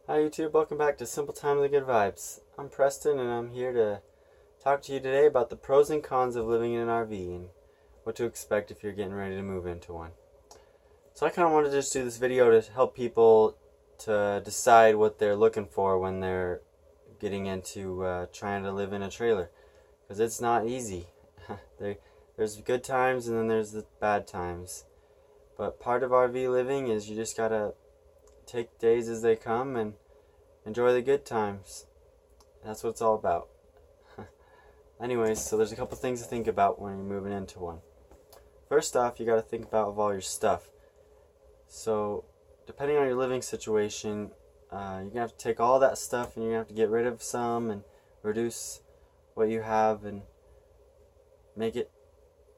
Hi YouTube, welcome back to Simple Time with the Good Vibes. I'm Preston and I'm here to talk to you today about the pros and cons of living in an RV and what to expect if you're getting ready to move into one. So I kind of wanted to just do this video to help people to decide what they're looking for when they're getting into trying to live in a trailer. Because it's not easy. There's good times and then there's the bad times. But part of RV living is you just gotta take days as they come and enjoy the good times. That's what it's all about. Anyways, so there's a couple things to think about when you're moving into one. First off, you got to think about all your stuff. So, depending on your living situation, you're going to have to take all that stuff and you're going to have to get rid of some and reduce what you have and make it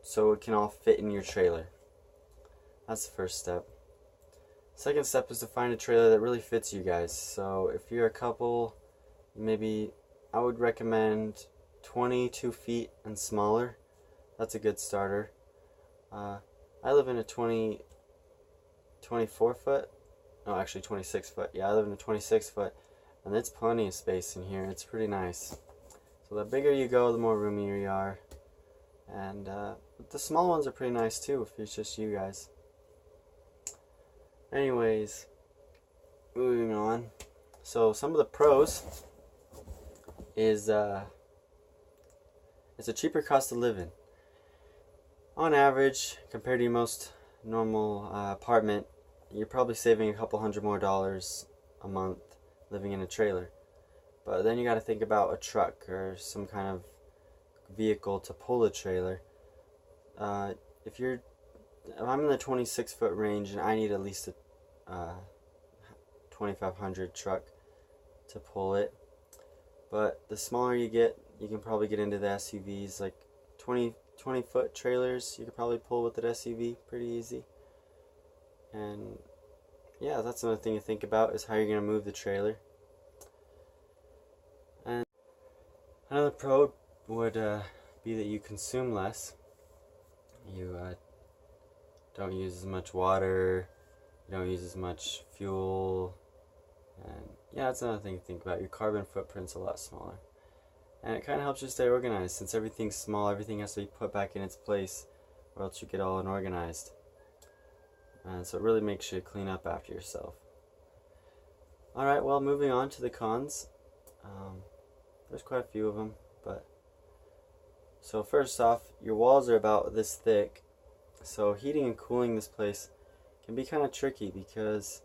so it can all fit in your trailer. That's the first step. Second step is to find a trailer that really fits you guys. So if you're a couple, maybe I would recommend 22 feet and smaller. That's a good starter. I live in a 24 foot. No, actually 26 foot. Yeah, I live in a 26 foot. And it's plenty of space in here. It's pretty nice. So the bigger you go, the more roomier you are. And the small ones are pretty nice too if it's just you guys. Anyways, moving on. So some of the pros is it's a cheaper cost of living. On average, compared to your most normal apartment, you're probably saving a couple $100 more a month living in a trailer. But then you got to think about a truck or some kind of vehicle to pull a trailer. If I'm in the 26 foot range and I need at least a 2500 truck to pull it. But the smaller you get, you can probably get into the SUVs, like 20 foot trailers you could probably pull with an SUV pretty easy. And yeah, that's another thing to think about is how you're going to move the trailer. And another pro would be that you consume less. You don't use as much water, you don't use as much fuel, and yeah, that's another thing to think about. Your carbon footprint's a lot smaller. And it kind of helps you stay organized. Since everything's small, everything has to be put back in its place or else you get all unorganized. And so it really makes you clean up after yourself. Alright, well, moving on to the cons. There's quite a few of them, but so first off, your walls are about this thick. So heating and cooling this place can be kind of tricky because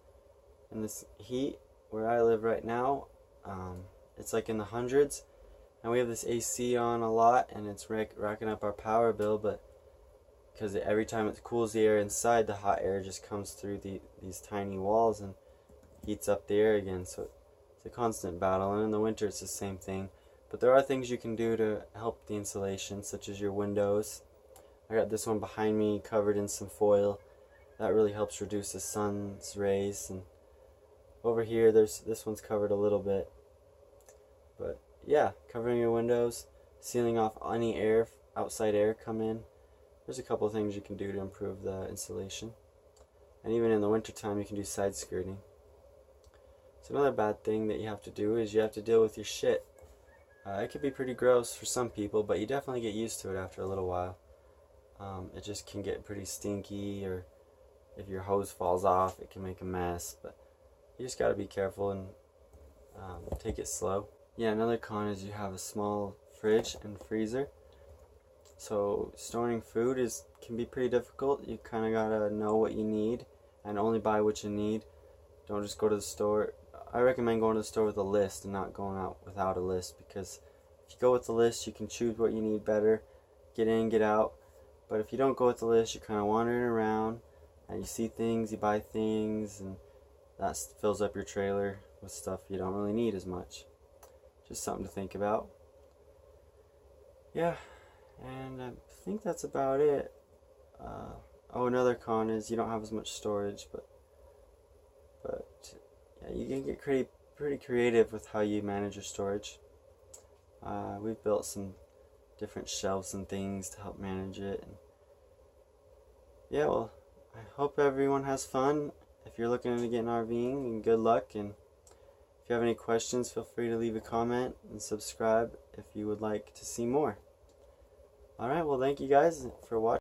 in this heat where I live right now, it's like in the hundreds, and we have this AC on a lot, and it's racking up our power bill. But because every time it cools the air inside, the hot air just comes through these tiny walls and heats up the air again. So it's a constant battle, and in the winter it's the same thing. But there are things you can do to help the insulation, such as your windows. I got this one behind me covered in some foil. That really helps reduce the sun's rays. And over here, this one's covered a little bit. But yeah, covering your windows, sealing off any air, outside air come in. There's a couple of things you can do to improve the insulation. And even in the wintertime, you can do side skirting. So another bad thing that you have to do is you have to deal with your shit. It could be pretty gross for some people, but you definitely get used to it after a little while. It just can get pretty stinky, or if your hose falls off, it can make a mess. But you just gotta be careful and take it slow. Yeah, another con is you have a small fridge and freezer. So storing food can be pretty difficult. You kind of gotta know what you need and only buy what you need. Don't just go to the store. I recommend going to the store with a list and not going out without a list, because if you go with the list, you can choose what you need better, get in, get out. But if you don't go with the list, you're kind of wandering around and you see things, you buy things, and that fills up your trailer with stuff you don't really need as much. Just something to think about. Yeah, and I think that's about it. Another con is you don't have as much storage, but yeah, you can get pretty creative with how you manage your storage. We've built some different shelves and things to help manage it. And yeah, well, I hope everyone has fun. If you're looking to get an RVing, and good luck, and you have any questions, feel free to leave a comment and subscribe if you would like to see more. Alright, well thank you guys for watching.